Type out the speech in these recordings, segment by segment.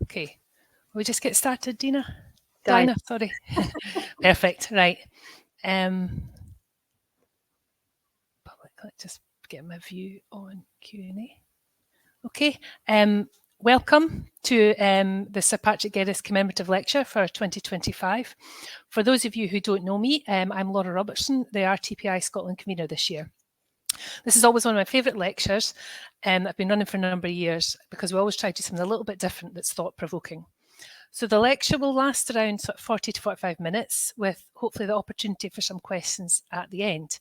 Okay, we'll just get started, Dinah. Dinah, sorry. Perfect, right. Public, let's just get my view on Q&A. Okay, welcome to the Sir Patrick Geddes Commemorative Lecture for 2025. For those of you who don't know me, I'm Laura Robertson, the RTPI Scotland convener this year. This is always one of my favourite lectures that I've been running for a number of years because we always try to do something a little bit different that's thought-provoking. So the lecture will last around 40 to 45 minutes with hopefully the opportunity for some questions at the end.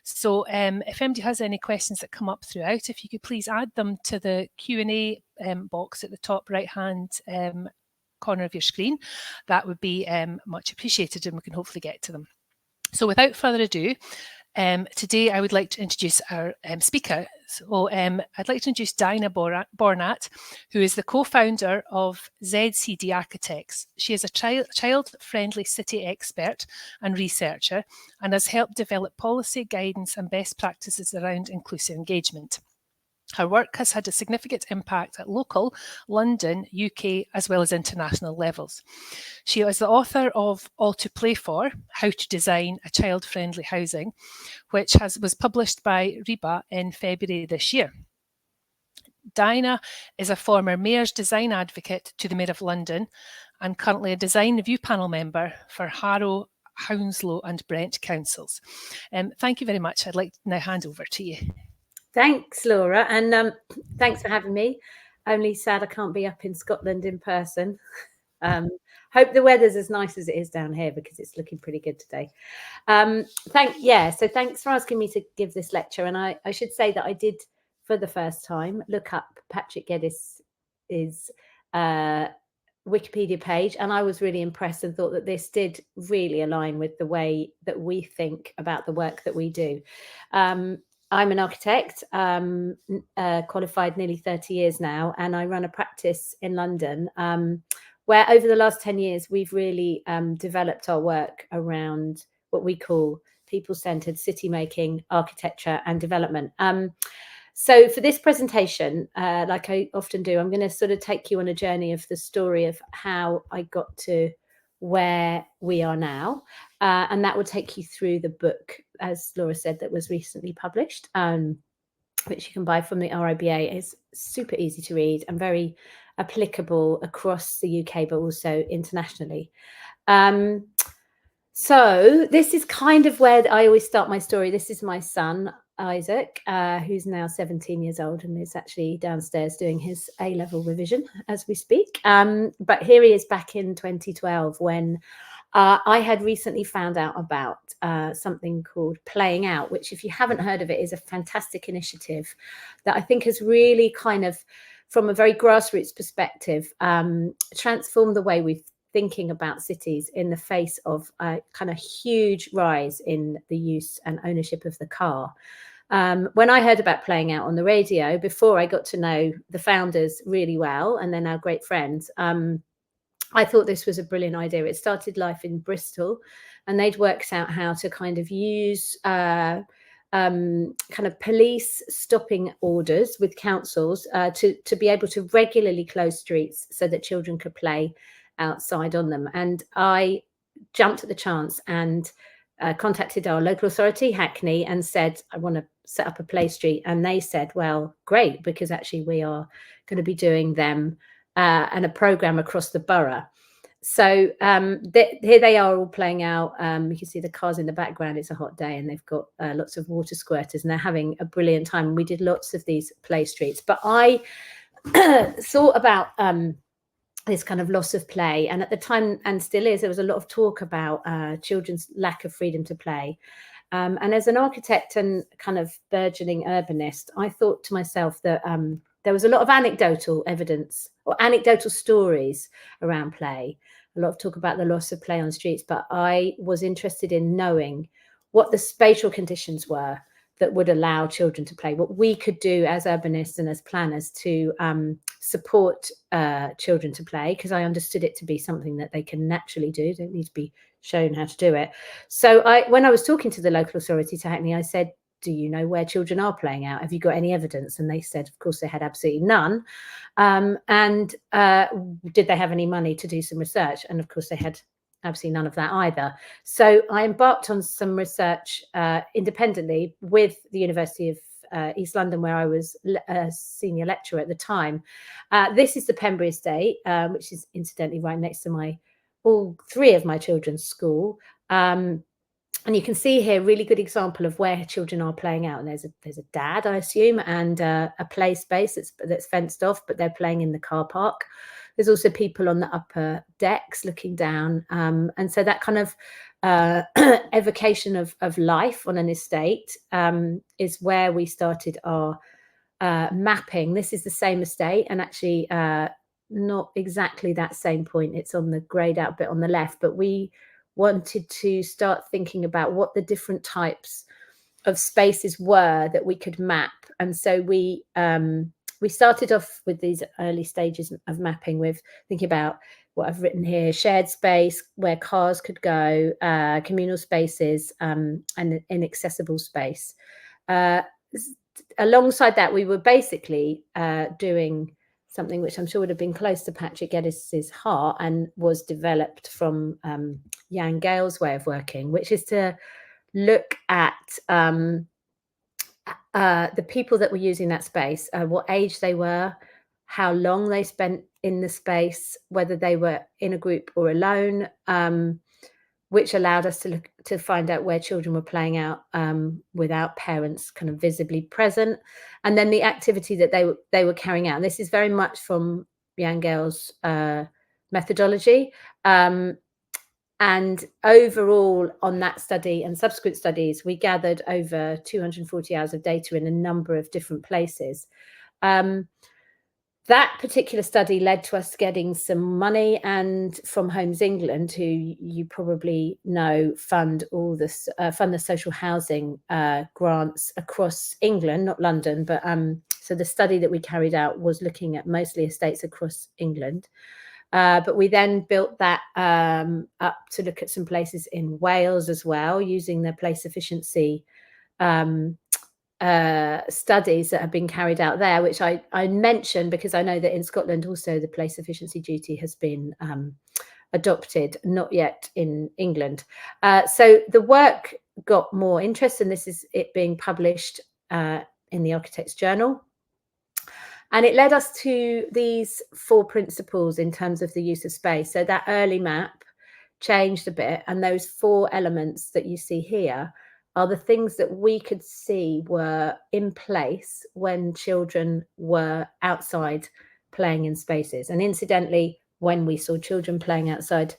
So if anybody has any questions that come up throughout, if you could please add them to the Q&A box at the top right-hand corner of your screen, that would be much appreciated and we can hopefully get to them. So without further ado, today I would like to introduce our speaker. So I'd like to introduce Dinah Bornat, who is the co-founder of ZCD Architects. She is a child-friendly city expert and researcher and has helped develop policy, guidance and best practices around inclusive engagement. Her work has had a significant impact at local, London, UK, as well as international levels. She is the author of All to Play For, How to Design a Child-Friendly Housing, which was published by RIBA in February this year. Dinah is a former Mayor's Design Advocate to the Mayor of London and currently a Design Review Panel member for Harrow, Hounslow and Brent Councils. Thank you very much. I'd like to now hand over to you. Thanks, Laura, and thanks for having me. Only sad I can't be up in Scotland in person. Hope the weather's as nice as it is down here because it's looking pretty good today. So thanks for asking me to give this lecture. And I should say that I did, for the first time, look up Patrick Geddes' Wikipedia page, and I was really impressed and thought that this did really align with the way that we think about the work that we do. I'm an architect, qualified nearly 30 years now, and I run a practice in London where over the last 10 years, we've really developed our work around what we call people-centered city making, architecture and development. So for this presentation, like I often do, I'm going to sort of take you on a journey of the story of how I got to where we are now. And that will take you through the book, as Laura said, that was recently published, which you can buy from the RIBA. It's super easy to read and very applicable across the UK, but also internationally. So this is kind of where I always start my story. This is my son, Isaac, who's now 17 years old and is actually downstairs doing his A-level revision as we speak. But here he is back in 2012 when I had recently found out about something called Playing Out, which, if you haven't heard of it, is a fantastic initiative that I think has really kind of, from a very grassroots perspective, transformed the way we're thinking about cities in the face of a kind of huge rise in the use and ownership of the car. When I heard about Playing Out on the radio, before I got to know the founders really well, and they're now great friends, I thought this was a brilliant idea. It started life in Bristol, and they'd worked out how to kind of use kind of police stopping orders with councils to be able to regularly close streets so that children could play outside on them. And I jumped at the chance and contacted our local authority, Hackney, and said, I want to set up a play street. And they said, well, great, because actually we are going to be doing them and a programme across the borough. So here they are all playing out. You can see the cars in the background. It's a hot day and they've got lots of water squirters and they're having a brilliant time. And we did lots of these play streets. But I thought about this kind of loss of play. And at the time, and still is, there was a lot of talk about children's lack of freedom to play. And as an architect and kind of burgeoning urbanist, I thought to myself that there was a lot of anecdotal evidence or anecdotal stories around play. A lot of talk about the loss of play on streets, but I was interested in knowing what the spatial conditions were that would allow children to play, what we could do as urbanists and as planners to support children to play, because I understood it to be something that they can naturally do, don't need to be shown how to do it. So when I was talking to the local authority, to Hackney, I said, do you know where children are playing out? Have you got any evidence? And they said, of course, they had absolutely none. And did they have any money to do some research? And of course, they had absolutely none of that either. So I embarked on some research independently with the University of East London, where I was a senior lecturer at the time. This is the Pembury estate, which is incidentally right next to all three of my children's school. And you can see here a really good example of where children are playing out. And there's a dad, I assume, and a play space that's fenced off, but they're playing in the car park. There's also people on the upper decks looking down. And so that kind of evocation of life on an estate is where we started our mapping. This is the same estate, and actually not exactly that same point. It's on the greyed out bit on the left, but we wanted to start thinking about what the different types of spaces were that we could map. And so we started off with these early stages of mapping with thinking about what I've written here: shared space, where cars could go, communal spaces, and inaccessible space. Alongside that, we were basically doing something which I'm sure would have been close to Patrick Geddes's heart and was developed from Jan Gale's way of working, which is to look at the people that were using that space, what age they were, how long they spent in the space, whether they were in a group or alone, which allowed us to find out where children were playing out without parents kind of visibly present, and then the activity that they were carrying out. And this is very much from Jan Gale's methodology. And overall on that study and subsequent studies, we gathered over 240 hours of data in a number of different places. That particular study led to us getting some money, and from Homes England, who you probably know fund the social housing grants across England, not London, but so the study that we carried out was looking at mostly estates across England. But we then built that up to look at some places in Wales as well, using the place efficiency studies that have been carried out there, which I mention because I know that in Scotland also the place efficiency duty has been adopted, not yet in England. So the work got more interest, and this is it being published in the Architects Journal. And it led us to these 4 principles in terms of the use of space. So that early map changed a bit, and those 4 elements that you see here are the things that we could see were in place when children were outside playing in spaces. And incidentally, when we saw children playing outside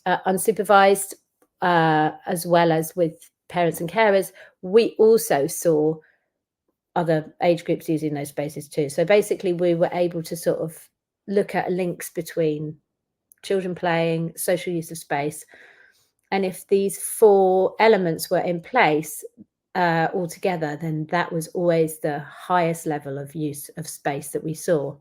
unsupervised, as well as with parents and carers, we also saw other age groups using those spaces too. So basically, we were able to sort of look at links between children playing, social use of space. And if these 4 elements were in place altogether, then that was always the highest level of use of space that we saw.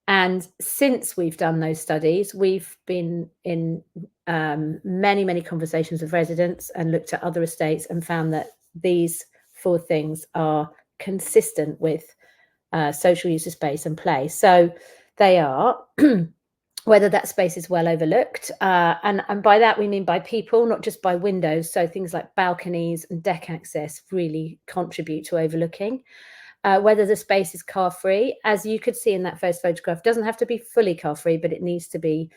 And since we've done those studies, we've been in many, many conversations with residents and looked at other estates and found that these 4 things are consistent with social use of space and play. So they are whether that space is well overlooked, and by that we mean by people, not just by windows. So things like balconies and deck access really contribute to overlooking. Whether the space is car free, as you could see in that first photograph, doesn't have to be fully car free, but it needs to be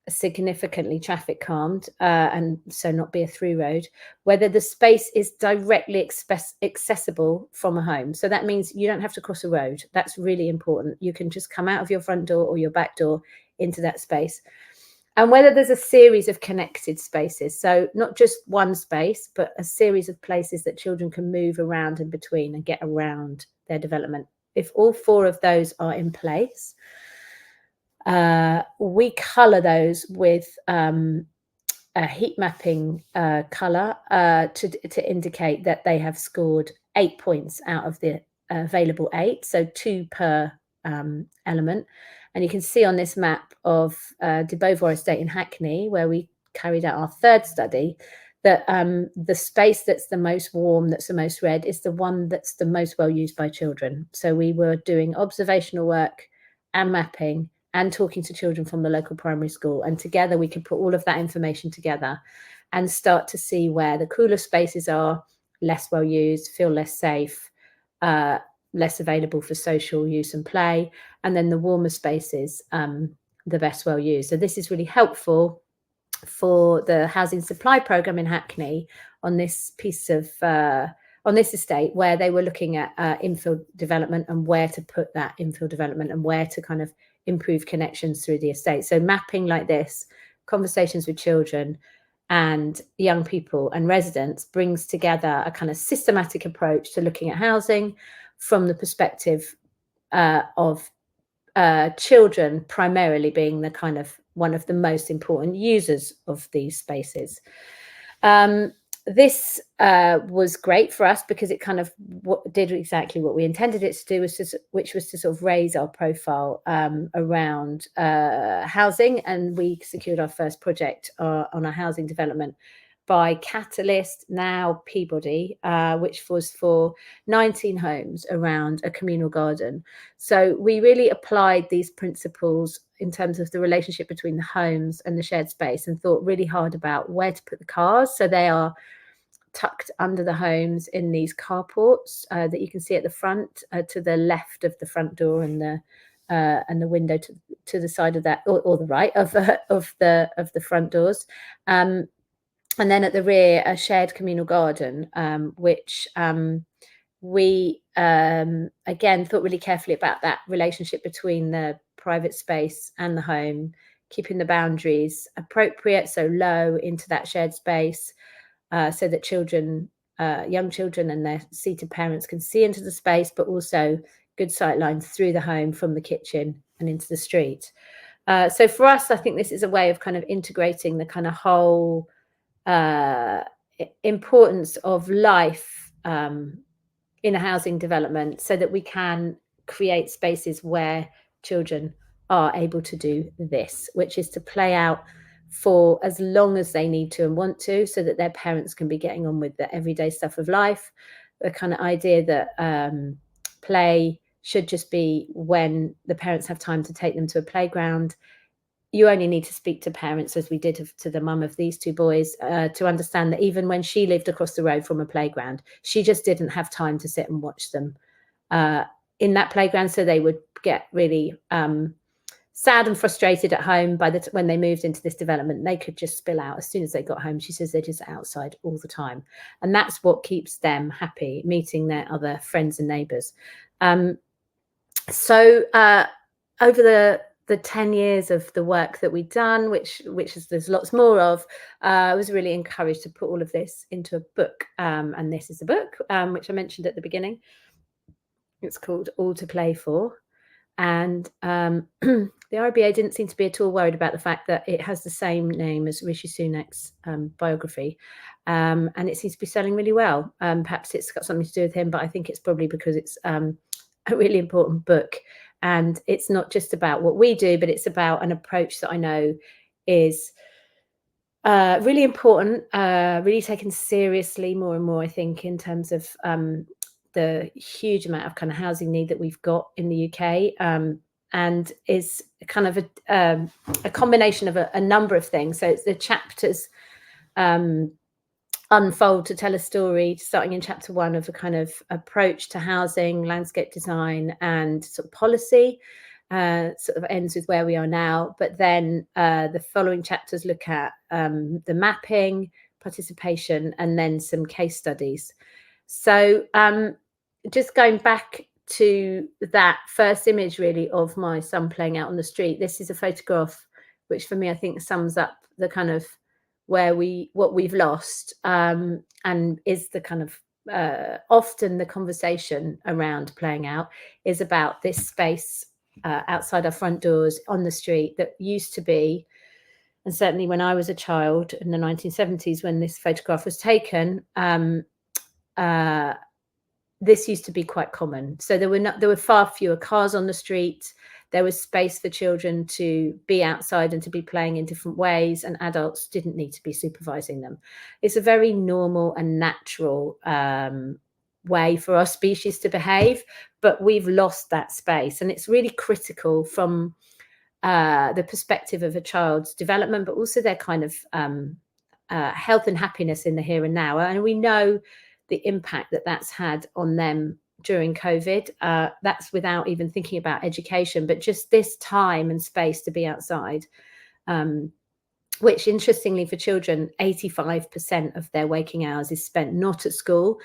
significantly traffic calmed, and so not be a through road. Whether the space is directly accessible from a home, so that means you don't have to cross a road. That's really important. You can just come out of your front door or your back door into that space. And whether there's a series of connected spaces, so not just one space, but a series of places that children can move around in between and get around their development. If all 4 of those are in place, we colour those with a heat mapping colour to indicate that they have scored 8 points out of the available 8, so 2 per element. And you can see on this map of De Beauvoir Estate in Hackney, where we carried out our 3rd study, that the space that's the most warm, that's the most red, is the one that's the most well used by children. So we were doing observational work and mapping and talking to children from the local primary school, and together we could put all of that information together and start to see where the cooler spaces are less well used, feel less safe, less available for social use and play, and then the warmer spaces the best well used. So this is really helpful for the housing supply program in Hackney on this piece of on this estate, where they were looking at infill development and where to put that infill development and where to kind of improve connections through the estate. So mapping like this, conversations with children and young people and residents, brings together a kind of systematic approach to looking at housing from the perspective of children primarily being the kind of one of the most important users of these spaces. This was great for us because it kind of did exactly what we intended it to do, which was to sort of raise our profile around housing. And we secured our first project on a housing development by Catalyst, now Peabody, which was for 19 homes around a communal garden. So we really applied these principles in terms of the relationship between the homes and the shared space, and thought really hard about where to put the cars. So they are tucked under the homes in these carports that you can see at the front, to the left of the front door, and the window to the side of that, or the right of the front doors. And then at the rear, a shared communal garden, which we, again, thought really carefully about that relationship between the private space and the home, keeping the boundaries appropriate, so low into that shared space, so that children, young children and their seated parents can see into the space, but also good sight lines through the home from the kitchen and into the street. So for us, I think this is a way of kind of integrating the kind of whole importance of life in a housing development, so that we can create spaces where children are able to do this, which is to play out for as long as they need to and want to, so that their parents can be getting on with the everyday stuff of life. The kind of idea that play should just be when the parents have time to take them to a playground. You only need to speak to parents, as we did to the mum of these two boys, to understand that even when she lived across the road from a playground, she just didn't have time to sit and watch them in that playground. So they would get really sad and frustrated at home when they moved into this development. They could just spill out as soon as they got home. She says they're just outside all the time. And that's what keeps them happy, meeting their other friends and neighbours. So over the 10 years of the work that we've done, which there's lots more of, I was really encouraged to put all of this into a book. And this is a book, which I mentioned at the beginning. It's called All to Play For. And the RBA didn't seem to be at all worried about the fact that it has the same name as Rishi Sunak's biography. And it seems to be selling really well. Perhaps it's got something to do with him, but I think it's probably because it's a really important book. And it's not just about what we do, but it's about an approach that I know is really important, really taken seriously more and more, I think, in terms of the huge amount of kind of housing need that we've got in the UK, and is kind of a combination of a number of things. So it's the chapters unfold to tell a story, starting in chapter 1 of a kind of approach to housing, landscape design and sort of policy, sort of ends with where we are now. But then the following chapters look at the mapping, participation, and then some case studies. So just going back to that first image really of my son playing out on the street, this is a photograph which for me I think sums up the kind of what we've lost, and is the kind of often the conversation around playing out is about this space outside our front doors on the street that used to be, and certainly when I was a child in the 1970s when this photograph was taken, this used to be quite common. So there were far fewer cars on the street. There was space for children to be outside and to be playing in different ways, and adults didn't need to be supervising them. It's a very normal and natural way for our species to behave, but we've lost that space, and it's really critical from the perspective of a child's development, but also their kind of health and happiness in the here and now. And we know the impact that that's had on them during COVID. That's without even thinking about education, but just this time and space to be outside, which interestingly for children, 85% of their waking hours is spent not at school,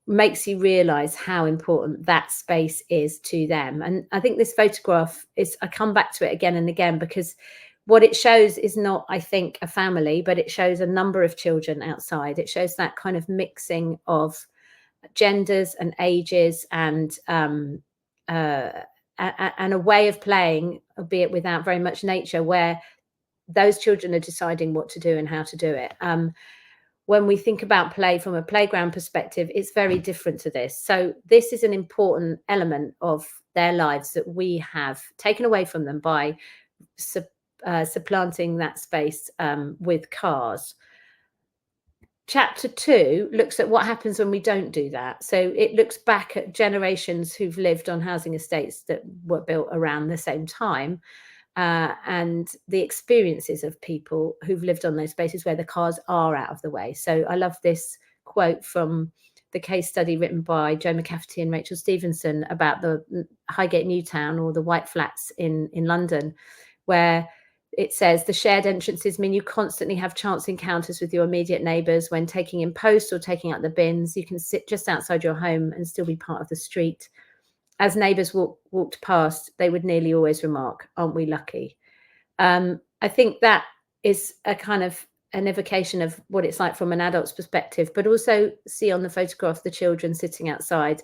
makes you realize how important that space is to them. And I think this photograph I come back to it again and again, because what it shows is not, I think, a family, but it shows a number of children outside. It shows that kind of mixing of genders and ages and a way of playing, albeit without very much nature, where those children are deciding what to do and how to do it. When we think about play from a playground perspective, it's very different to this. So this is an important element of their lives that we have taken away from them by supplanting that space with cars. Chapter 2 looks at what happens when we don't do that. So it looks back at generations who've lived on housing estates that were built around the same time, and the experiences of people who've lived on those spaces where the cars are out of the way. So I love this quote from the case study written by Joe McCafferty and Rachel Stevenson about the Highgate Newtown, or the White Flats in London, where it says the shared entrances mean you constantly have chance encounters with your immediate neighbours. When taking in post or taking out the bins, you can sit just outside your home and still be part of the street. As neighbours walked past, they would nearly always remark, "Aren't we lucky?" I think that is a kind of an evocation of what it's like from an adult's perspective, but also see on the photograph the children sitting outside,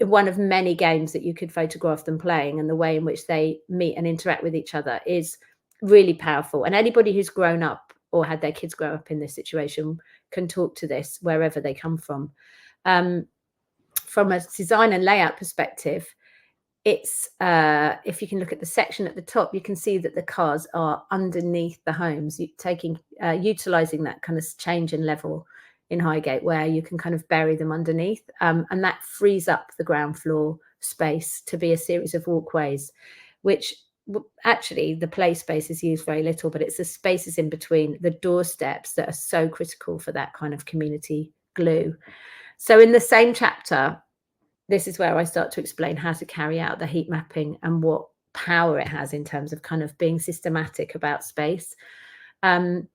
one of many games that you could photograph them playing, and the way in which they meet and interact with each other is really powerful. And anybody who's grown up or had their kids grow up in this situation can talk to this wherever they come from. From a design and layout perspective, it's if you can look at the section at the top, you can see that the cars are underneath the homes, utilizing that kind of change in level in Highgate, where you can kind of bury them underneath, and that frees up the ground floor space to be a series of walkways, which actually the play space is used very little, but it's the spaces in between the doorsteps that are so critical for that kind of community glue. So in the same chapter, this is where I start to explain how to carry out the heat mapping and what power it has in terms of kind of being systematic about space. In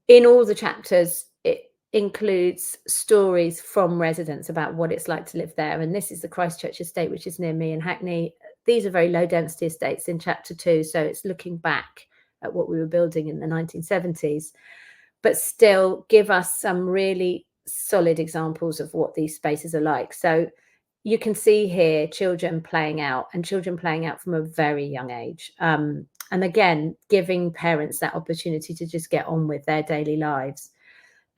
all the chapters, it includes stories from residents about what it's like to live there. And this is the Christchurch estate, which is near me in Hackney. These are very low density estates in chapter 2. So it's looking back at what we were building in the 1970s, but still give us some really solid examples of what these spaces are like. So you can see here children playing out, and children playing out from a very young age. And again, giving parents that opportunity to just get on with their daily lives.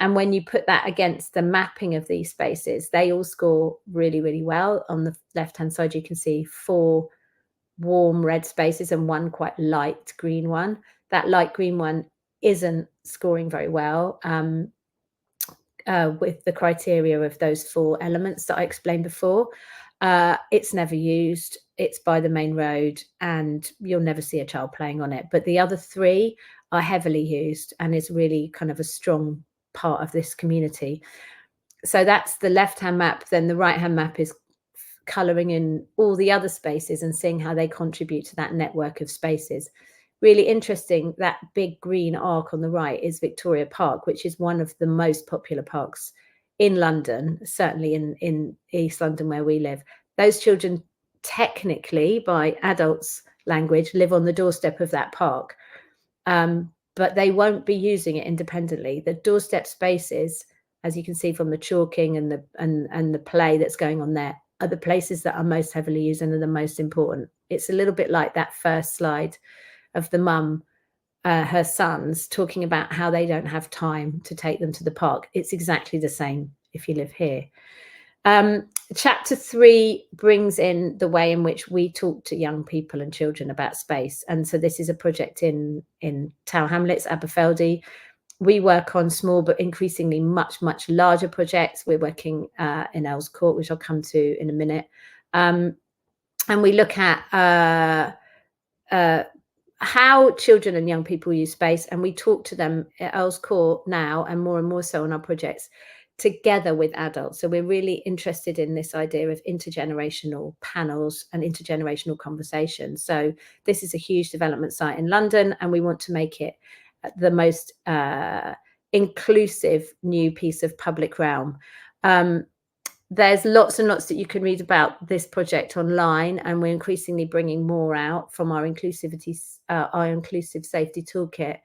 And when you put that against the mapping of these spaces, they all score really, really well. On the left-hand side, you can see 4 warm red spaces and 1 quite light green one. That light green one isn't scoring very well with the criteria of those 4 elements that I explained before. It's never used, it's by the main road, and you'll never see a child playing on it. But the other 3 are heavily used and is really kind of a strong part of this community. So that's the left-hand map. Then the right-hand map is colouring in all the other spaces and seeing how they contribute to that network of spaces. Really interesting, that big green arc on the right is Victoria Park, which is one of the most popular parks in London, certainly in East London where we live. Those children technically, by adults' language, live on the doorstep of that park, but they won't be using it independently. The doorstep spaces, as you can see from the chalking and the play that's going on there, are the places that are most heavily used and are the most important. It's a little bit like that first slide of the mum, her sons, talking about how they don't have time to take them to the park. It's exactly the same if you live here. Chapter 3 brings in the way in which we talk to young people and children about space. And so this is a project in Tower Hamlets, Aberfeldy. We work on small but increasingly much larger projects. We're working in Earls Court, which I'll come to in a minute. And we look at how children and young people use space, and we talk to them at Earls Court now, and more so on our projects, together with adults. So we're really interested in this idea of intergenerational panels and intergenerational conversations. So this is a huge development site in London, and we want to make it the most inclusive new piece of public realm. There's lots and lots that you can read about this project online, and we're increasingly bringing more out from our inclusive safety toolkit.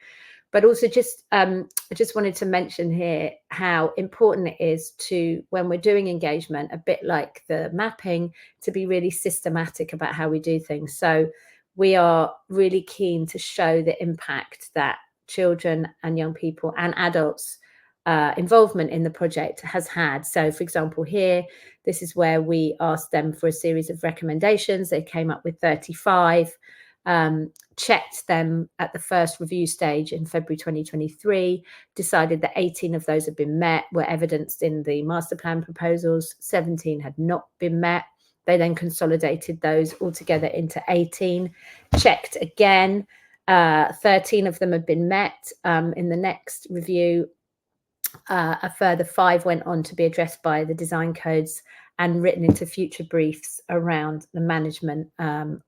But also I just wanted to mention here how important it is to, when we're doing engagement, a bit like the mapping, to be really systematic about how we do things. So we are really keen to show the impact that children and young people and adults involvement in the project has had. So, for example, here, this is where we asked them for a series of recommendations. They came up with 35, checked them at the first review stage in February 2023, decided that 18 of those had been met, were evidenced in the master plan proposals, 17 had not been met. They then consolidated those all together into 18, checked again, 13 of them had been met. In the next review, a further 5 went on to be addressed by the design codes and written into future briefs around the management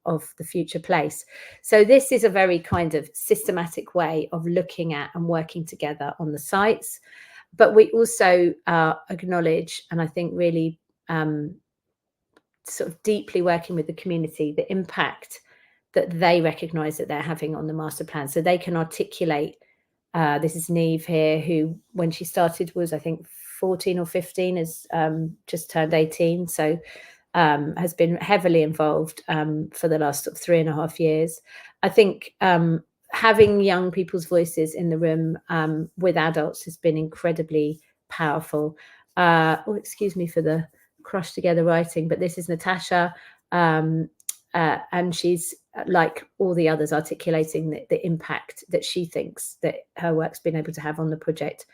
of the future place. So this is a very kind of systematic way of looking at and working together on the sites. But we also acknowledge, and I think really sort of deeply working with the community, the impact that they recognise that they're having on the master plan. So they can articulate. This is Neve here, who, when she started, was, I think, 14 or 15, has just turned 18. So has been heavily involved for the last sort of 3.5 years. I think having young people's voices in the room with adults has been incredibly powerful. Oh, excuse me for the crushed together writing, but this is Natasha. And she's, like all the others, articulating the impact that she thinks that her work's been able to have on the project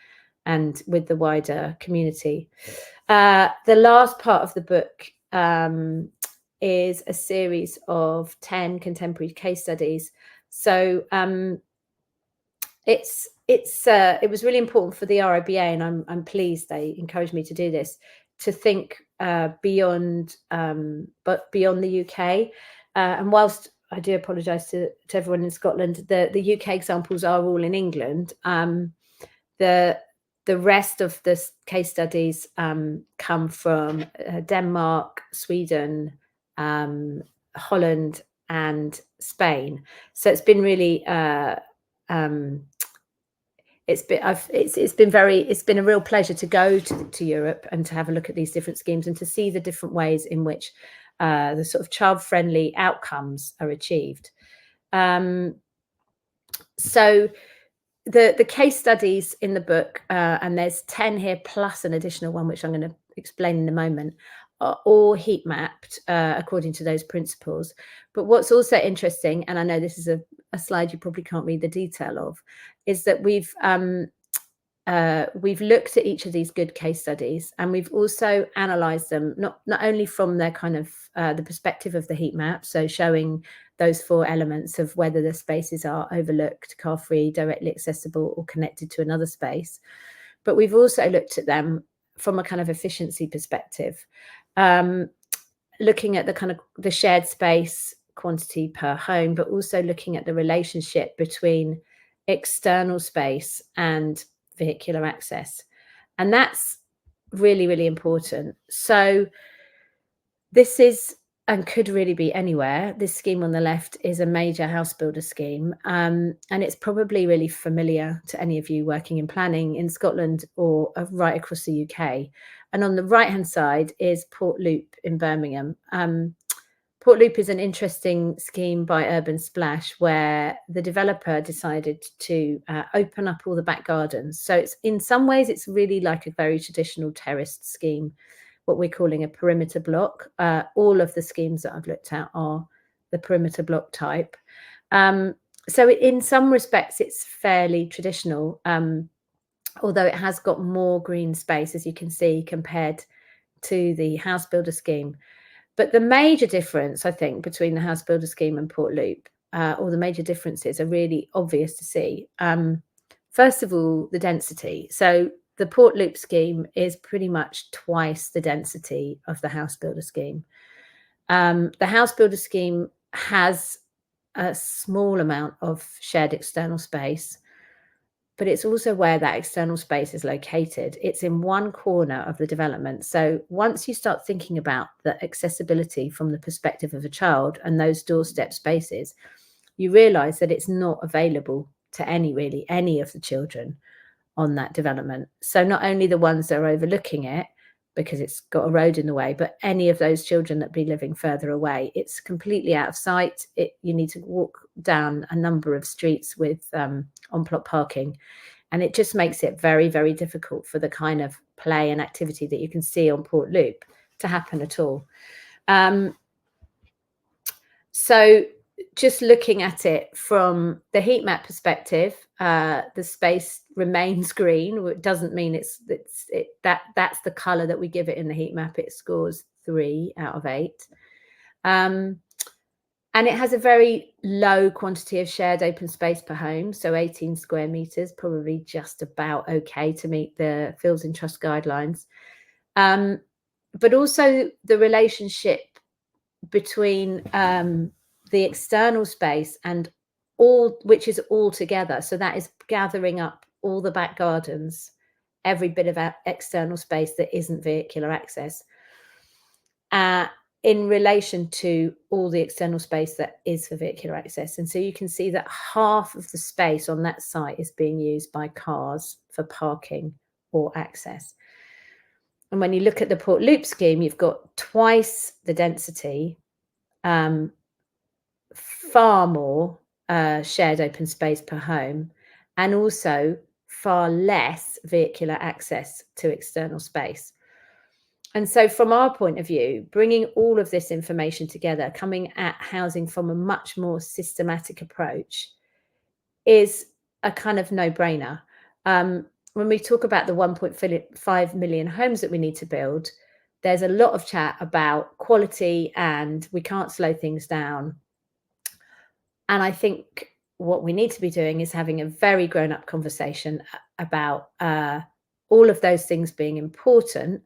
and with the wider community. The last part of the book is a series of 10 contemporary case studies. So it was really important for the RIBA, and I'm pleased they encouraged me to do this, to think beyond the UK. And whilst I do apologise to everyone in Scotland, the UK examples are all in England. The rest of the case studies come from Denmark, Sweden, Holland, and Spain. So it's been really it's been a real pleasure to go to Europe and to have a look at these different schemes and to see the different ways in which the sort of child-friendly outcomes are achieved. So the case studies in the book, and there's 10 here plus an additional one, which I'm going to explain in a moment, are all heat mapped according to those principles. But what's also interesting, and I know this is a slide you probably can't read the detail of, is that we've looked at each of these good case studies, and we've also analysed them not only from their kind of the perspective of the heat map, so showing those 4 elements of whether the spaces are overlooked, car-free, directly accessible, or connected to another space, but we've also looked at them from a kind of efficiency perspective, looking at the kind of the shared space quantity per home, but also looking at the relationship between external space and vehicular access. And that's really, really important. So this is, and could really be anywhere, this scheme on the left is a major house builder scheme, and it's probably really familiar to any of you working in planning in Scotland or right across the UK. And on the right hand side is Portloop in Birmingham. Portloop is an interesting scheme by Urban Splash, where the developer decided to open up all the back gardens. So it's, in some ways, it's really like a very traditional terraced scheme. what we're calling a perimeter block. All of the schemes that I've looked at are the perimeter block type. So in some respects, it's fairly traditional, although it has got more green space, as you can see, compared to the house builder scheme. But the major difference, I think, between the house builder scheme and Portloop, or the major differences are really obvious to see. First of all, the density. So the Portloop scheme is pretty much twice the density of the house builder scheme. The house builder scheme has a small amount of shared external space, but it's also where that external space is located. It's in one corner of the development. So once you start thinking about the accessibility from the perspective of a child and those doorstep spaces, you realize that it's not available to any of the children on that development. So not only the ones that are overlooking it, because it's got a road in the way, but any of those children that be living further away, it's completely out of sight. You need to walk down a number of streets with on-plot parking, and it just makes it very, very difficult for the kind of play and activity that you can see on Portloop to happen at all. So just looking at it from the heat map perspective, the space remains green. It doesn't mean that's the color that we give it in the heat map. It scores 3 out of 8. And it has a very low quantity of shared open space per home. So 18 square meters, probably just about okay to meet the Fields in Trust guidelines. But also the relationship between the external space and which is all together. So that is gathering up all the back gardens, every bit of external space that isn't vehicular access, in relation to all the external space that is for vehicular access. And so you can see that half of the space on that site is being used by cars for parking or access. And when you look at the Portloop scheme, you've got twice the density, far more shared open space per home, and also far less vehicular access to external space. And so from our point of view, bringing all of this information together, coming at housing from a much more systematic approach, is a kind of no-brainer. When we talk about the 1.5 million homes that we need to build, there's a lot of chat about quality and we can't slow things down. And I think what we need to be doing is having a very grown-up conversation about all of those things being important.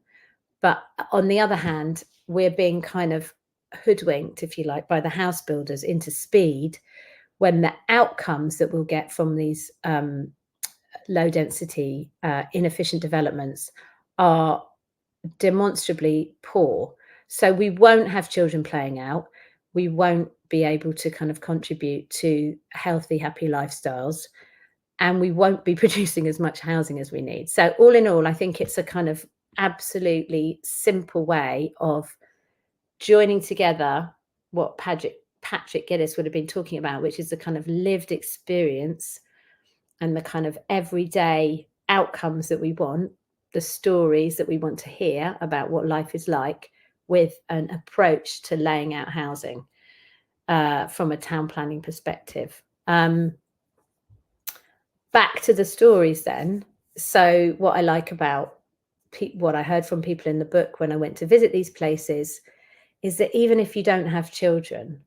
But on the other hand, we're being kind of hoodwinked, if you like, by the house builders into speed, when the outcomes that we'll get from these low density, inefficient developments are demonstrably poor. So we won't have children playing out. We won't be able to kind of contribute to healthy, happy lifestyles, and we won't be producing as much housing as we need. So all in all, I think it's a kind of absolutely simple way of joining together what Patrick Geddes would have been talking about, which is the kind of lived experience and the kind of everyday outcomes that we want, the stories that we want to hear about what life is like, with an approach to laying out housing from a town planning perspective. Back to the stories then. So what I like about what I heard from people in the book when I went to visit these places is that even if you don't have children,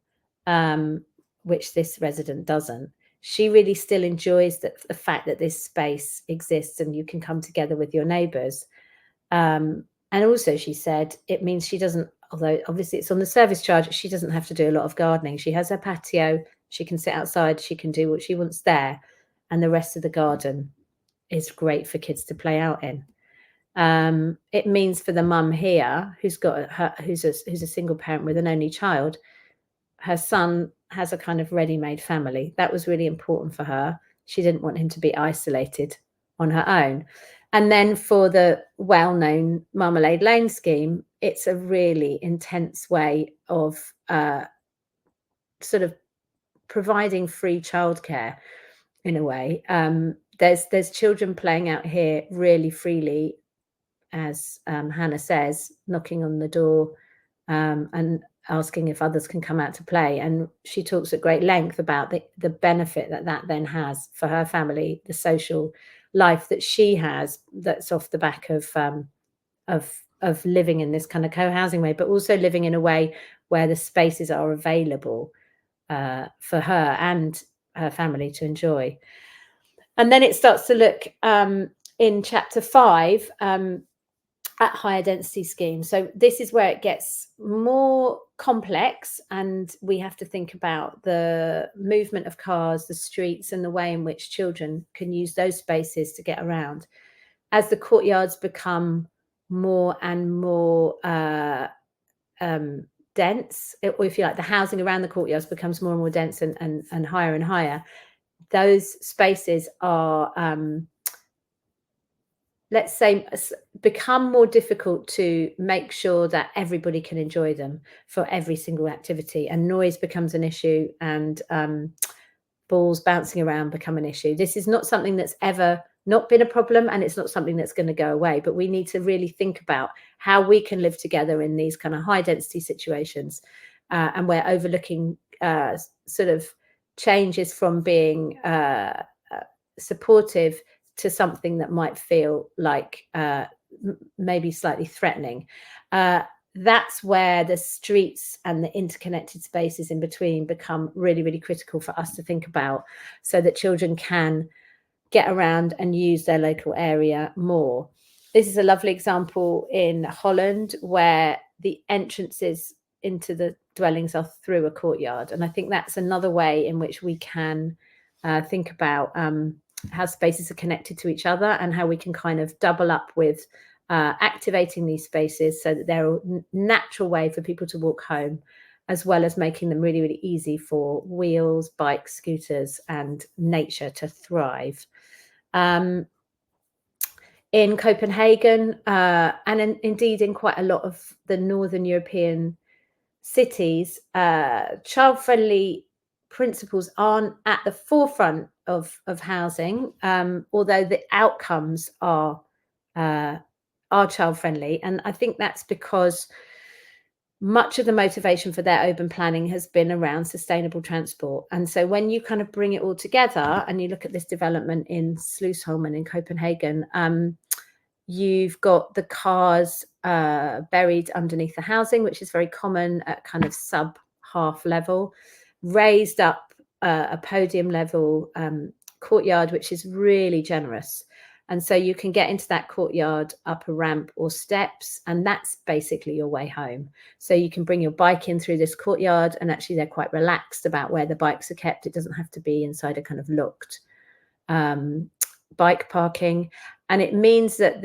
which this resident doesn't, she really still enjoys the fact that this space exists and you can come together with your neighbours. And also she said it means she doesn't, although obviously it's on the service charge, she doesn't have to do a lot of gardening. She has her patio, she can sit outside, she can do what she wants there, and the rest of the garden is great for kids to play out in. It means for the mum here, who's a single parent with an only child, her son has a kind of ready-made family. That was really important for her. She didn't want him to be isolated on her own. And then for the well-known Marmalade Lane scheme, it's a really intense way of sort of providing free childcare in a way. There's children playing out here really freely as Hannah says, knocking on the door and asking if others can come out to play. And she talks at great length about the benefit that then has for her family, the social life that she has, that's off the back of living in this kind of co-housing way, but also living in a way where the spaces are available for her and her family to enjoy. And then it starts to look in chapter 5 at higher density schemes. So this is where it gets more complex, and we have to think about the movement of cars, the streets, and the way in which children can use those spaces to get around. As the courtyards become more and more dense, or if you like, the housing around the courtyards becomes more and more dense and higher, those spaces are let's say, become more difficult to make sure that everybody can enjoy them for every single activity, and noise becomes an issue, and balls bouncing around become an issue. This is not something that's ever not been a problem, and it's not something that's going to go away, but we need to really think about how we can live together in these kind of high density situations, and we're overlooking sort of changes from being supportive to something that might feel like maybe slightly threatening. That's where the streets and the interconnected spaces in between become really, really critical for us to think about, so that children can get around and use their local area more. This is a lovely example in Holland, where the entrances into the dwellings are through a courtyard. And I think that's another way in which we can think about how spaces are connected to each other, and how we can kind of double up with activating these spaces so that they're a natural way for people to walk home, as well as making them really, really easy for wheels, bikes, scooters, and nature to thrive. In Copenhagen, and indeed in quite a lot of the Northern European cities, child-friendly principles aren't at the forefront of housing, although the outcomes are child-friendly. And I think that's because much of the motivation for their urban planning has been around sustainable transport. And so when you kind of bring it all together and you look at this development in Sluisholmen in Copenhagen, you've got the cars buried underneath the housing, which is very common at kind of sub-half level, raised up a podium level courtyard, which is really generous. And so you can get into that courtyard up a ramp or steps, and that's basically your way home. So you can bring your bike in through this courtyard, and actually they're quite relaxed about where the bikes are kept. It doesn't have to be inside a kind of locked bike parking. And it means that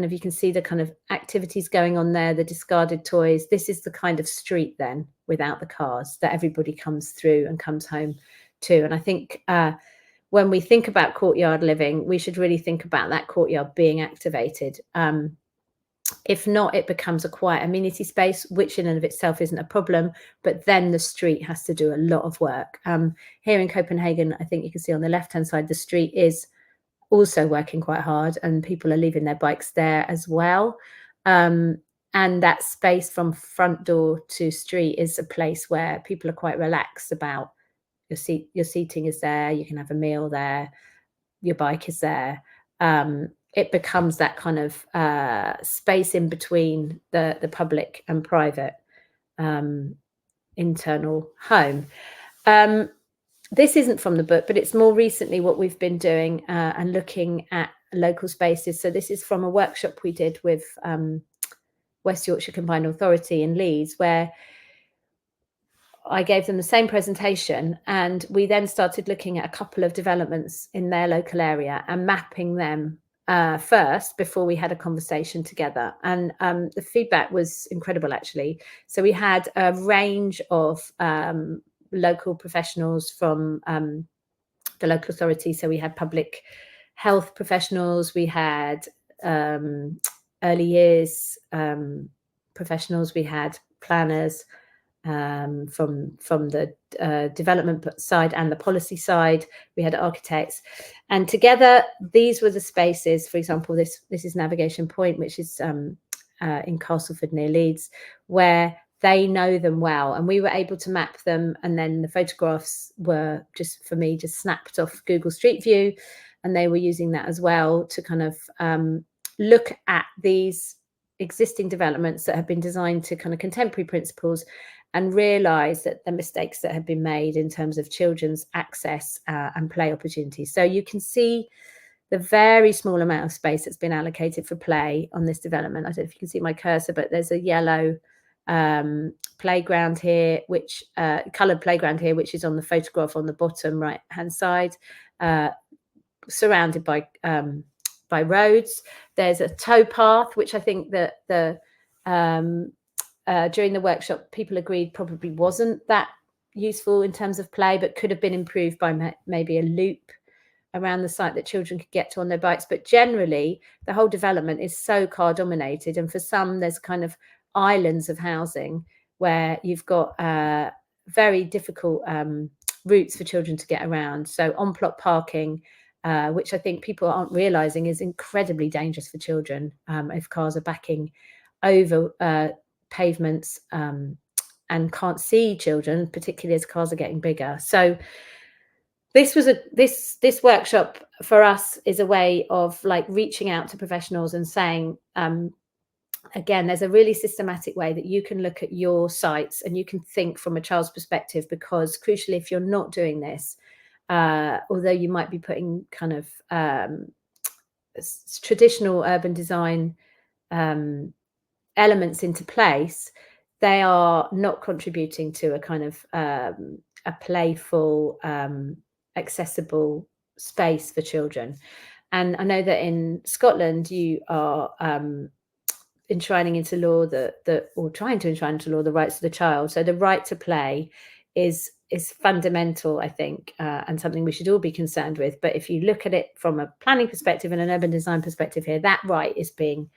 you can see the kind of activities going on there, the discarded toys. This is the kind of street then, without the cars, that everybody comes through and comes home to. And I think when we think about courtyard living, we should really think about that courtyard being activated. If not, it becomes a quiet amenity space, which in and of itself isn't a problem, but then the street has to do a lot of work. Here in Copenhagen, I think you can see on the left-hand side, the street is also working quite hard, and people are leaving their bikes there as well. And that space from front door to street is a place where people are quite relaxed about your seating is there, you can have a meal there, your bike is there. It becomes that kind of space in between the public and private internal home. This isn't from the book, but it's more recently what we've been doing and looking at local spaces. So this is from a workshop we did with West Yorkshire Combined Authority in Leeds, where I gave them the same presentation, and we then started looking at a couple of developments in their local area and mapping them first before we had a conversation together. And the feedback was incredible, actually. So we had a range of local professionals from the local authority. So we had public health professionals, we had early years professionals, we had planners, from the development side and the policy side. We had architects, and together these were the spaces. For example, this is Navigation Point, which is in Castleford near Leeds, where they know them well, and we were able to map them. And then the photographs were just snapped off Google Street View, and they were using that as well to kind of look at these existing developments that have been designed to kind of contemporary principles, and realize that the mistakes that have been made in terms of children's access and play opportunities. So you can see the very small amount of space that's been allocated for play on this development. I don't know if you can see my cursor, but there's a yellow playground here, which coloured playground here, which is on the photograph on the bottom right hand side, surrounded by roads. There's a tow path, which I think that during the workshop people agreed probably wasn't that useful in terms of play, but could have been improved by maybe a loop around the site that children could get to on their bikes. But generally the whole development is so car dominated, and for some there's kind of islands of housing where you've got very difficult routes for children to get around. So on-plot parking, which I think people aren't realizing is incredibly dangerous for children if cars are backing over pavements and can't see children, particularly as cars are getting bigger. So this was this workshop for us is a way of like reaching out to professionals and saying, again, there's a really systematic way that you can look at your sites and you can think from a child's perspective, because crucially, if you're not doing this, although you might be putting kind of traditional urban design elements into place, they are not contributing to a kind of a playful, accessible space for children. And I know that in Scotland you are enshrining into law or trying to enshrine into law the rights of the child. So the right to play is fundamental, I think, and something we should all be concerned with. But if you look at it from a planning perspective and an urban design perspective here, that right is being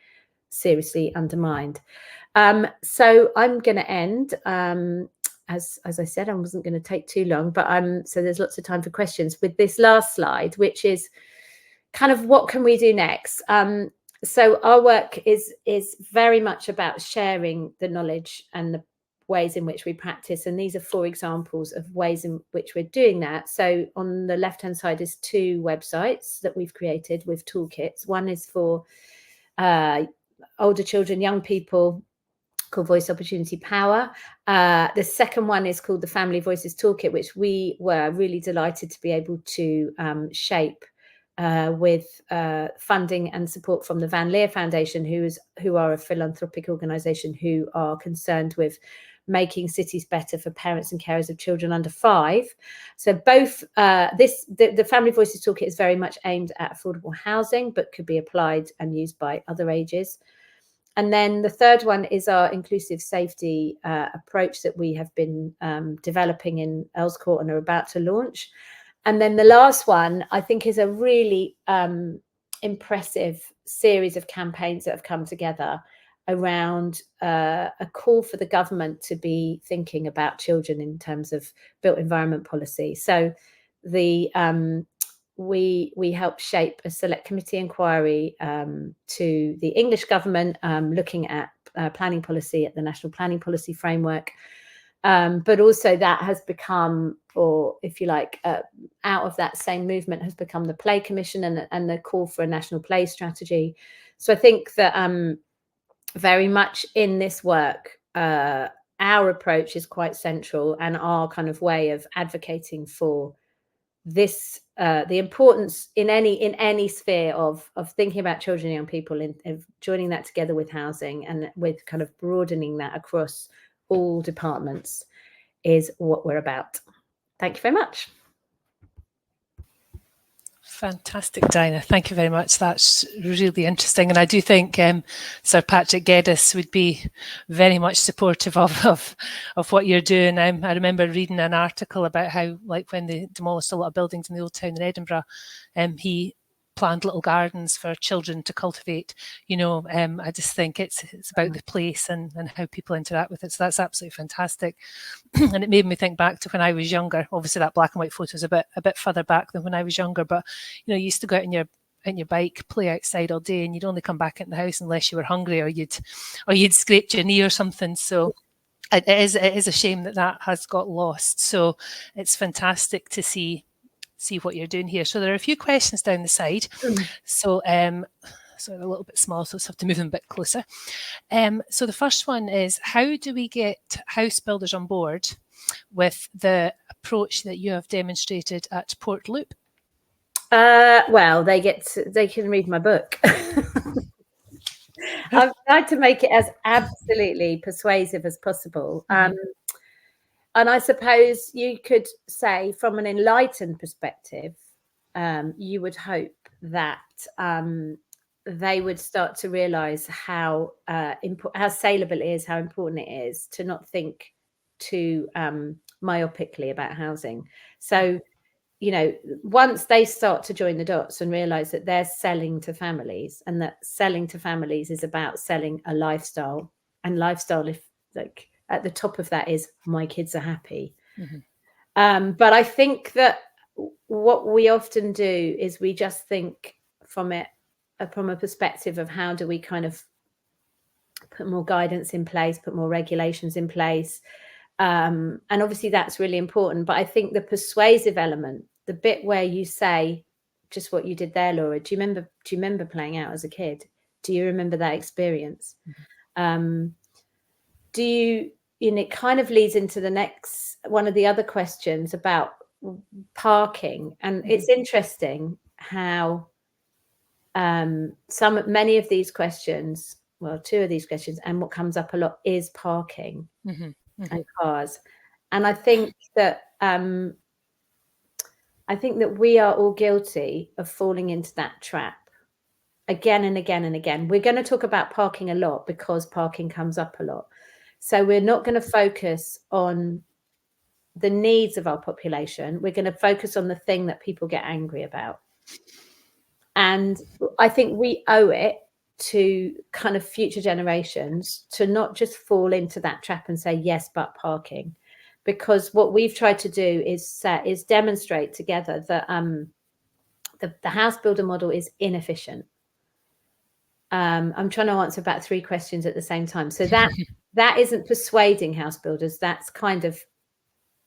seriously undermined. So I'm going to end. As I said, I wasn't going to take too long, but so there's lots of time for questions with this last slide, which is kind of what can we do next? So our work is very much about sharing the knowledge and the ways in which we practice. And these are 4 examples of ways in which we're doing that. So on the left-hand side is 2 websites that we've created with toolkits. One is for older children, young people, called Voice Opportunity Power. The second one is called the Family Voices Toolkit, which we were really delighted to be able to shape with funding and support from the Van Leer Foundation, who are a philanthropic organisation who are concerned with making cities better for parents and carers of children under 5. So both the Family Voices Toolkit is very much aimed at affordable housing, but could be applied and used by other ages. And then the third one is our inclusive safety approach that we have been developing in Earls Court and are about to launch. And then the last one, I think, is a really impressive series of campaigns that have come together around a call for the government to be thinking about children in terms of built environment policy. So we helped shape a select committee inquiry to the English government looking at planning policy at the National Planning Policy Framework. But also that has become, or if you like, out of that same movement has become the Play Commission and the call for a national play strategy. So I think that very much in this work, our approach is quite central, and our kind of way of advocating for this, the importance in any sphere of thinking about children and young people, of joining that together with housing and with kind of broadening that across all departments, is what we're about. Thank you very much. Fantastic, Dinah. Thank you very much. That's really interesting. And I do think Sir Patrick Geddes would be very much supportive of what you're doing. I remember reading an article about how, like, when they demolished a lot of buildings in the old town in Edinburgh, he planned little gardens for children to cultivate. I just think it's about the place and how people interact with it. So that's absolutely fantastic. And it made me think back to when I was younger. Obviously, that black and white photo is a bit further back than when I was younger. But you used to go out on your bike, play outside all day, and you'd only come back in the house unless you were hungry or you'd scraped your knee or something. So it is a shame that has got lost. So it's fantastic to see what you're doing here. So there are a few questions down the side. So sorry, a little bit small, so I have to move them a bit closer. So the first one is, how do we get house builders on board with the approach that you have demonstrated at Portloop? Well, they can read my book. I've tried to make it as absolutely persuasive as possible. And I suppose you could say, from an enlightened perspective, you would hope that they would start to realise how saleable it is, how important it is to not think too myopically about housing. So, once they start to join the dots and realise that they're selling to families, and that selling to families is about selling a lifestyle, and lifestyle, if like at the top of that is my kids are happy. But I think that what we often do is we just think from a perspective of how do we kind of put more guidance in place, put more regulations in place. And obviously that's really important. But I think the persuasive element, the bit where you say just what you did there, Laura, do you remember playing out as a kid? Do you remember that experience? It kind of leads into the next one of the other questions about parking. And it's interesting how many of these questions, well, two of these questions, and what comes up a lot is parking and cars. And I think that we are all guilty of falling into that trap again and again and again. We're going to talk about parking a lot because parking comes up a lot. So we're not going to focus on the needs of our population. We're going to focus on the thing that people get angry about. And I think we owe it to kind of future generations to not just fall into that trap and say, yes, but parking. Because what we've tried to do is demonstrate together that the house builder model is inefficient. I'm trying to answer about 3 questions at the same time. So that isn't persuading house builders. That's kind of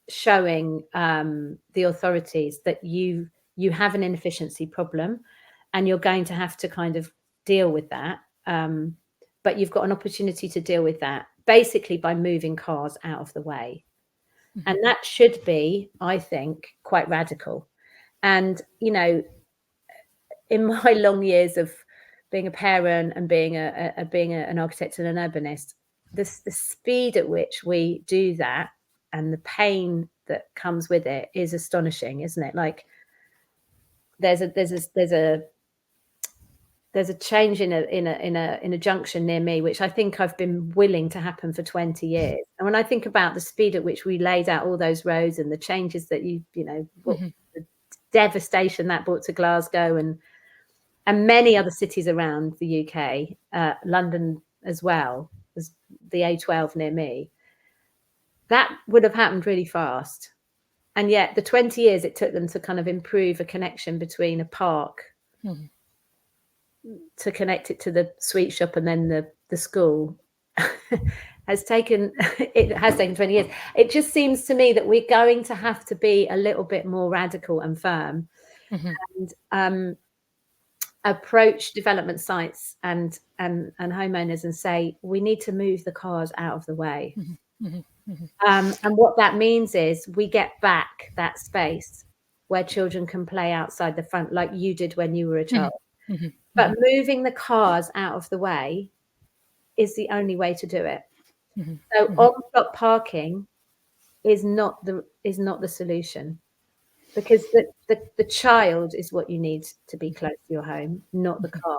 showing the authorities that you have an inefficiency problem, and you're going to have to kind of deal with that. But you've got an opportunity to deal with that basically by moving cars out of the way. And that should be, I think, quite radical. And, in my long years of being a parent and being an architect and an urbanist, the speed at which we do that and the pain that comes with it is astonishing, isn't it? Like there's a change in a junction near me, which I think I've been willing to happen for 20 years. And when I think about the speed at which we laid out all those roads and the changes that the devastation that brought to Glasgow and many other cities around the UK, London as well, as the A12 near me, that would have happened really fast. And yet the 20 years it took them to kind of improve a connection between a park to connect it to the sweet shop and then the school has taken 20 years. It just seems to me that we're going to have to be a little bit more radical and firm and approach development sites and homeowners and say we need to move the cars out of the way. And what that means is we get back that space where children can play outside the front like you did when you were a child. But moving the cars out of the way is the only way to do it. So on-block parking is not the solution, because the child is what you need to be close to your home, not the car.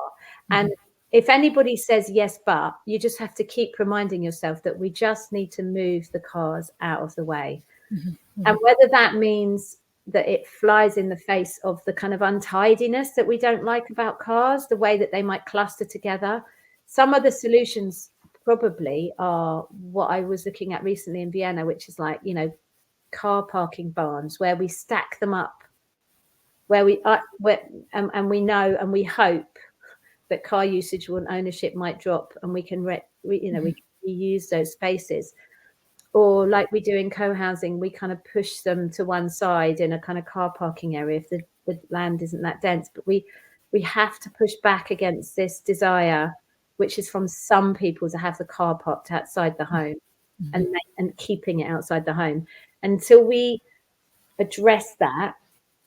And if anybody says yes, but you just have to keep reminding yourself that we just need to move the cars out of the way. And whether that means that it flies in the face of the kind of untidiness that we don't like about cars, the way that they might cluster together. Some of the solutions probably are what I was looking at recently in Vienna, which is like, you know, car parking barns where we stack them up, and we know and we hope that car usage and ownership might drop, and we can we can reuse those spaces. Or like we do in co-housing, we kind of push them to one side in a kind of car parking area if the land isn't that dense. But we have to push back against this desire, which is from some people, to have the car parked outside the home and keeping it outside the home. Until we address that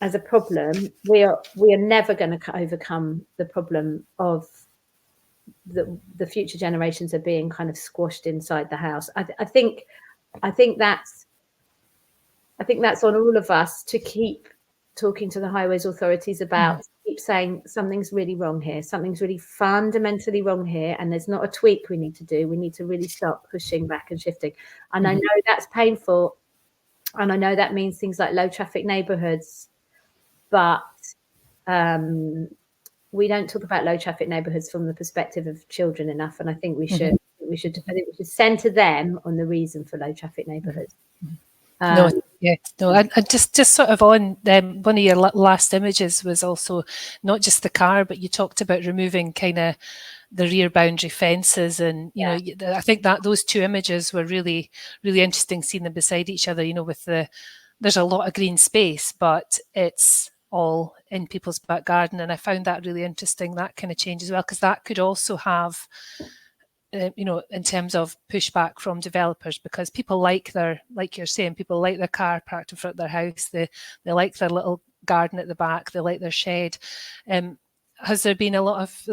as a problem, we are never going to overcome the problem of the future generations are being kind of squashed inside the house. I think that's on all of us to keep talking to the highways authorities about, keep saying something's really wrong here, something's really fundamentally wrong here, and there's not a tweak we need to do. We need to really start pushing back and shifting. And I know that's painful, and I know that means things like low traffic neighbourhoods, but we don't talk about low traffic neighbourhoods from the perspective of children enough, and I think we should. I think we should centre them on the reason for low traffic neighbourhoods. And just sort of on one of your last images was also not just the car, but you talked about removing kind of the rear boundary fences, and know, I think that those two images were really, really interesting, seeing them beside each other. You know, with there's a lot of green space, but it's all in people's back garden, and I found that really interesting, that kind of change as well, because that could also have, in terms of pushback from developers, because people like you're saying, people like their car parked in front of their house, they like their little garden at the back, they like their shed. Has there been a lot of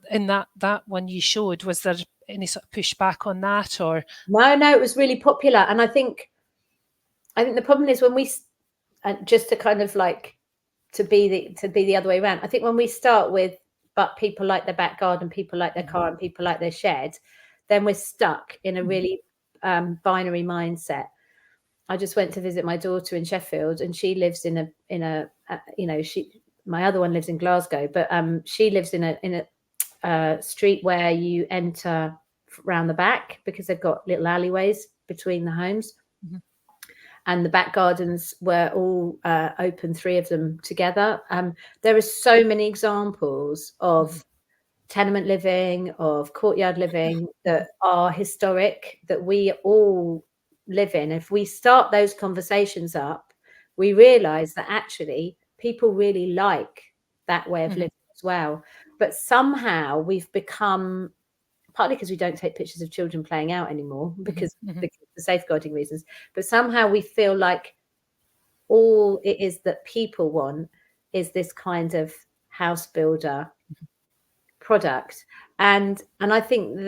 in that one you showed? Was there any sort of pushback on that, or no? It was really popular, and I think the problem is when we just to kind of like to be the other way around. I think when we start with, but people like their back garden, people like their car, and people like their shed, then we're stuck in a really binary mindset. I just went to visit my daughter in Sheffield, and she lives in a my other one lives in Glasgow, but she lives in a street where you enter round the back because they've got little alleyways between the homes. And the back gardens were all open, 3 of them together. There are so many examples of tenement living, of courtyard living that are historic, that we all live in. If we start those conversations up, we realise that actually people really like that way of living as well. But somehow we've become, partly because we don't take pictures of children playing out anymore because the safeguarding reasons, but somehow we feel like all it is that people want is this kind of house builder product, and I think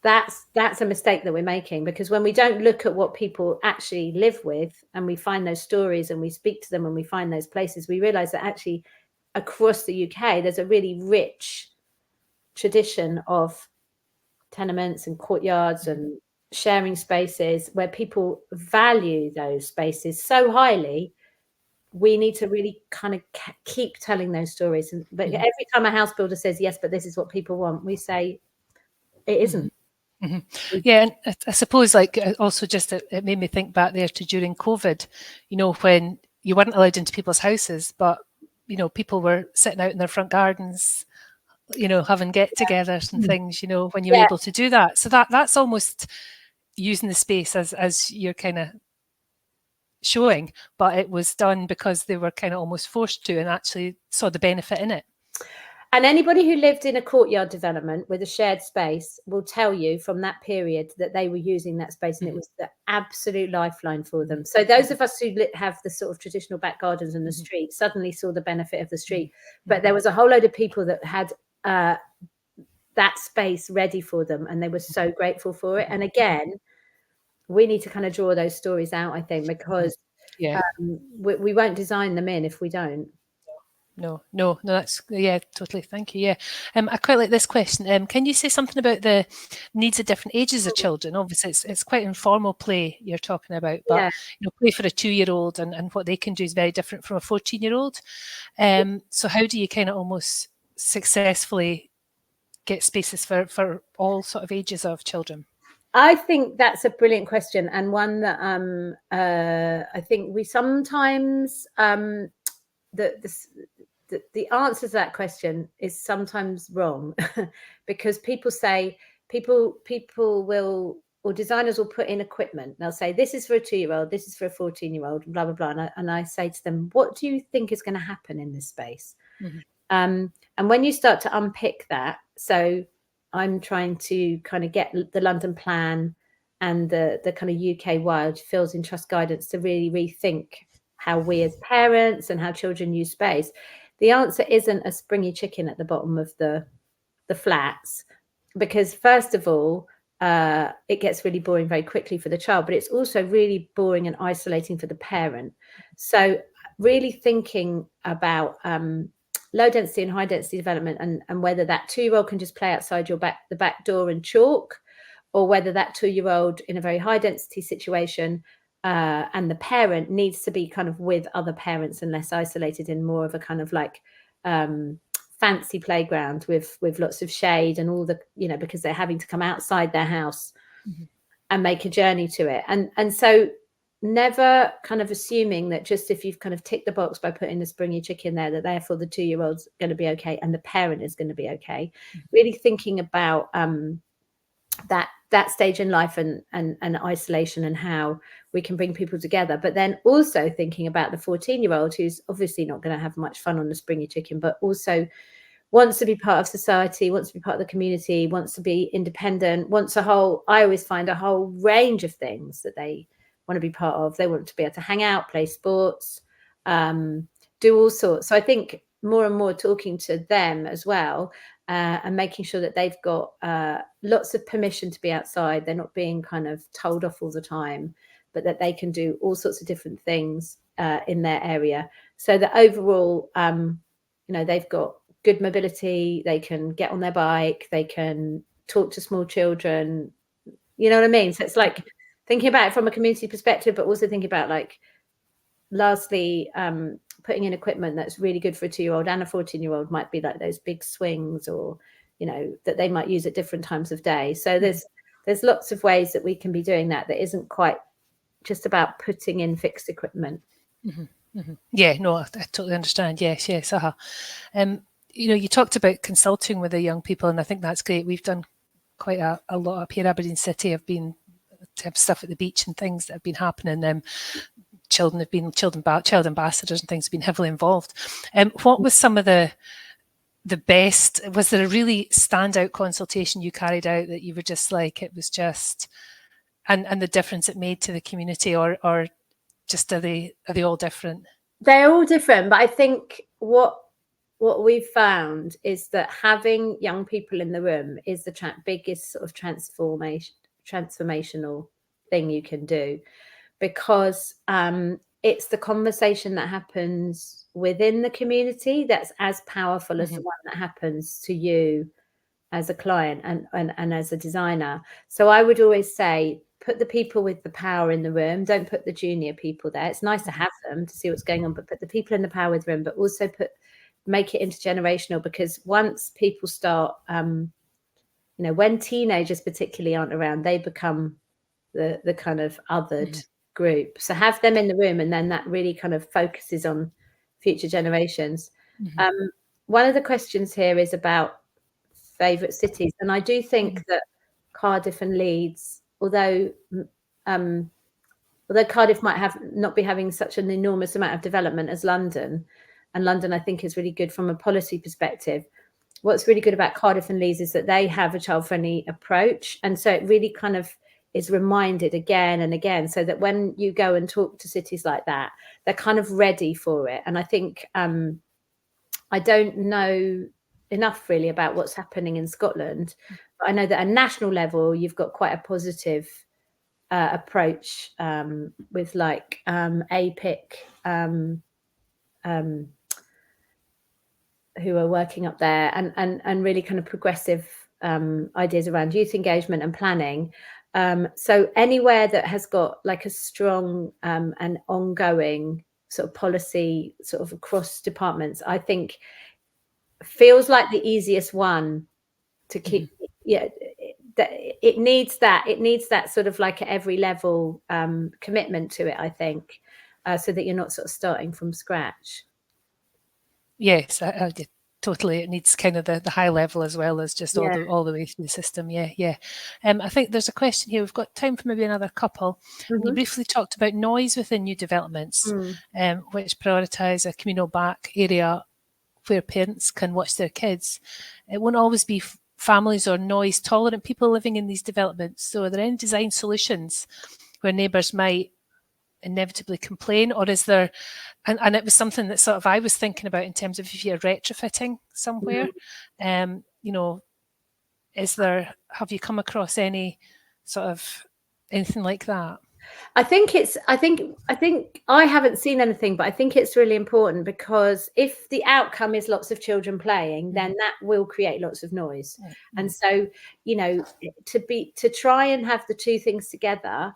that's a mistake that we're making, because when we don't look at what people actually live with, and we find those stories and we speak to them and we find those places, we realize that actually across the UK there's a really rich tradition of tenements and courtyards and sharing spaces where people value those spaces so highly. We need to really kind of keep telling those stories. But every time a house builder says, yes, but this is what people want, we say it isn't. Yeah, and I suppose like also just it made me think back there to during COVID, when you weren't allowed into people's houses, but people were sitting out in their front gardens, having get-togethers and things, when you were able to do that. So that's almost using the space as you're kind of showing, but it was done because they were kind of almost forced to, and actually saw the benefit in it. And anybody who lived in a courtyard development with a shared space will tell you from that period that they were using that space, and it was the absolute lifeline for them. So those of us who have the sort of traditional back gardens in the street suddenly saw the benefit of the street. But there was a whole load of people that had that space ready for them, and they were so grateful for it. And again, we need to kind of draw those stories out, I think, because we won't design them in if we don't. No, that's, yeah, totally. Thank you. Yeah. I quite like this question. Can you say something about the needs of different ages of children? Obviously, it's quite informal play you're talking about, but Yeah. play for a 2-year-old and what they can do is very different from a 14-year-old. So how do you kind of almost successfully get spaces for all sort of ages of children? I think that's a brilliant question, and one that I think we sometimes the answer to that question is sometimes wrong because people say people will, or designers will put in equipment. They'll say this is for a 2-year-old, this is for a 14-year-old, blah blah blah, and I say to them, what do you think is going to happen in this space? Mm-hmm. And when you start to unpick that, so I'm trying to kind of get the London plan and the kind of UK wide Fields in Trust guidance to really rethink how we as parents and how children use space. The answer isn't a springy chicken at the bottom of the flats, because first of all, it gets really boring very quickly for the child, but it's also really boring and isolating for the parent. So really thinking about low density and high density development, and whether that 2-year-old can just play outside the back door and chalk, or whether that 2-year-old in a very high density situation and the parent needs to be kind of with other parents and less isolated in more of a kind of like fancy playground with lots of shade and all the, because they're having to come outside their house and make a journey to it. And so never kind of assuming that just if you've kind of ticked the box by putting the springy chicken there, that therefore the 2-year-old's going to be okay and the parent is going to be okay. Really thinking about that stage in life and isolation and how we can bring people together, but then also thinking about the 14-year-old who's obviously not going to have much fun on the springy chicken, but also wants to be part of society, wants to be part of the community, wants to be independent, I always find a whole range of things that they want to be part of. They want to be able to hang out, play sports, do all sorts. So I think more and more talking to them as well, and making sure that they've got lots of permission to be outside. They're not being kind of told off all the time, but that they can do all sorts of different things in their area. So that overall, they've got good mobility, they can get on their bike, they can talk to small children, you know what I mean? So it's like thinking about it from a community perspective, but also thinking about, like, lastly, putting in equipment that's really good for a 2-year-old and a 14-year-old might be like those big swings, or that they might use at different times of day. So there's lots of ways that we can be doing that isn't quite just about putting in fixed equipment. Yeah, no, I totally understand. Yes. You talked about consulting with the young people, and I think that's great. We've done quite a lot up here, Aberdeen City. I've been to have stuff at the beach and things that have been happening. Children have been child ambassadors and things have been heavily involved. What was some of the best? Was there a really standout consultation you carried out that you were just like, it was just, and the difference it made to the community, or just are they all different? They're all different, but I think what we've found is that having young people in the room is the biggest sort of transformational thing you can do, because it's the conversation that happens within the community that's as powerful as the one that happens to you as a client and as a designer. So I would always say, put the people with the power in the room. Don't put the junior people there. It's nice to have them to see what's going on, but put the people in the power with the room, but also make it intergenerational, because once people start, when teenagers particularly aren't around, they become the kind of othered group. So have them in the room, and then that really kind of focuses on future generations. One of the questions here is about favourite cities, and I do think that Cardiff and Leeds, although Cardiff might not be having such an enormous amount of development as London, and London I think is really good from a policy perspective. What's really good about Cardiff and Leeds is that they have a child-friendly approach, and so it really kind of is reminded again and again, so that when you go and talk to cities like that, they're kind of ready for it. And I think I don't know enough really about what's happening in Scotland, but I know that at a national level you've got quite a positive approach with like APIC, who are working up there, and really kind of progressive ideas around youth engagement and planning. So anywhere that has got like a strong and ongoing sort of policy sort of across departments, I think feels like the easiest one to keep. Yeah, it needs that sort of like at every level commitment to it, I think, so that you're not sort of starting from scratch. Yes, I totally. It needs kind of the high level as well as just all the way through the system. Yeah. I think there's a question here. We've got time for maybe another couple. And you briefly talked about noise within new developments, which prioritise a communal back area where parents can watch their kids. It won't always be families or noise tolerant people living in these developments. So are there any design solutions where neighbours might inevitably complain, or is there, and it was something that sort of I was thinking about in terms of if you're retrofitting somewhere, have you come across any sort of anything like that? I think I haven't seen anything, but I think it's really important, because if the outcome is lots of children playing, then that will create lots of noise. And so, to try and have the two things together,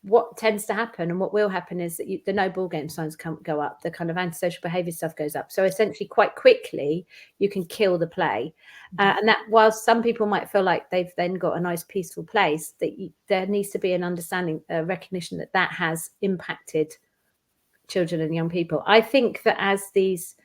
what tends to happen and what will happen is that the no ball game signs go up, the kind of antisocial behaviour stuff goes up. So essentially quite quickly you can kill the play. And that, while some people might feel like they've then got a nice peaceful place, there needs to be an understanding, recognition that has impacted children and young people. I think that as these,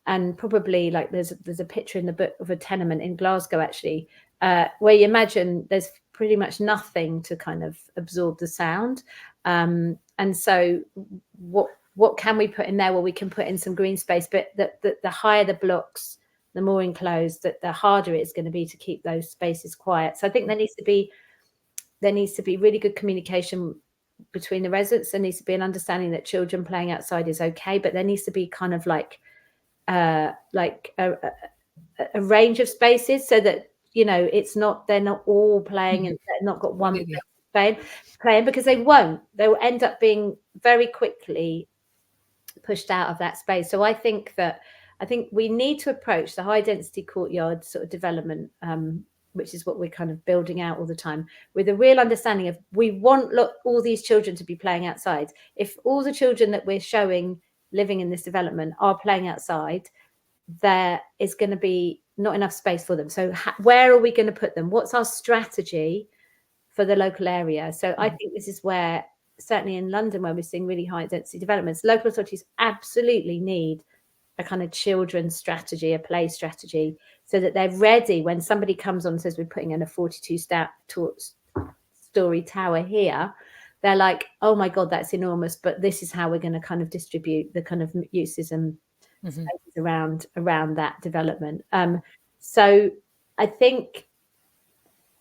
and probably like there's a picture in the book of a tenement in Glasgow actually, where you imagine there's pretty much nothing to kind of absorb the sound, and so what can we put in there? Well, we can put in some green space, but the higher the blocks, the more enclosed, the harder it's going to be to keep those spaces quiet. So I think there needs to be really good communication between the residents. There needs to be an understanding that children playing outside is okay, but there needs to be kind of like a range of spaces, so that they're not all playing and they're not got one playing, because they will end up being very quickly pushed out of that space. So I think we need to approach the high density courtyard sort of development, which is what we're kind of building out all the time, with a real understanding of, we want all these children to be playing outside. If all the children that we're showing living in this development are playing outside, there is going to be not enough space for them. So where are we going to put them? What's our strategy for the local area? So I think this is where, certainly in London, where we're seeing really high density developments, local authorities absolutely need a kind of children's strategy, a play strategy, so that they're ready when somebody comes on and says we're putting in a 42-story tower here. They're like, oh my God, that's enormous, but this is how we're going to kind of distribute the kind of uses and spaces around that development. So I think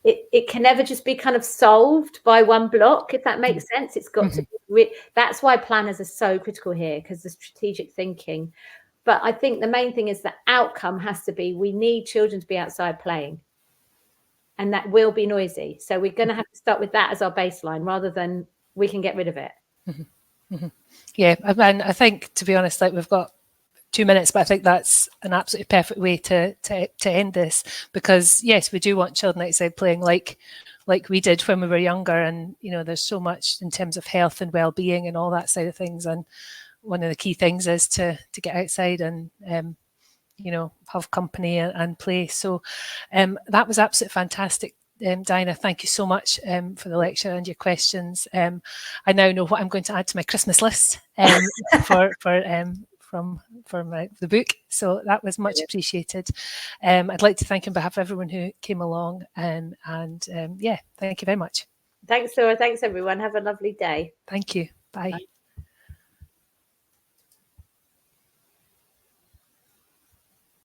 it can never just be kind of solved by one block, if that makes sense. It's got to be, that's why planners are so critical here, because the strategic thinking. But I think the main thing is the outcome has to be, we need children to be outside playing, and that will be noisy. So we're going to have to start with that as our baseline, rather than we can get rid of it. Yeah, and I think, to be honest, like, we've got 2 minutes, but I think that's an absolutely perfect way to end this, because yes, we do want children outside playing like we did when we were younger, and there's so much in terms of health and well-being and all that side of things, and one of the key things is to get outside and have company and play. So that was absolutely fantastic. Dinah, thank you so much for the lecture and your questions. I now know what I'm going to add to my Christmas list for the book. So that was much appreciated. I'd like to thank on behalf of everyone who came along, and thank you very much. Thanks, Laura. Thanks, everyone. Have a lovely day. Thank you. Bye.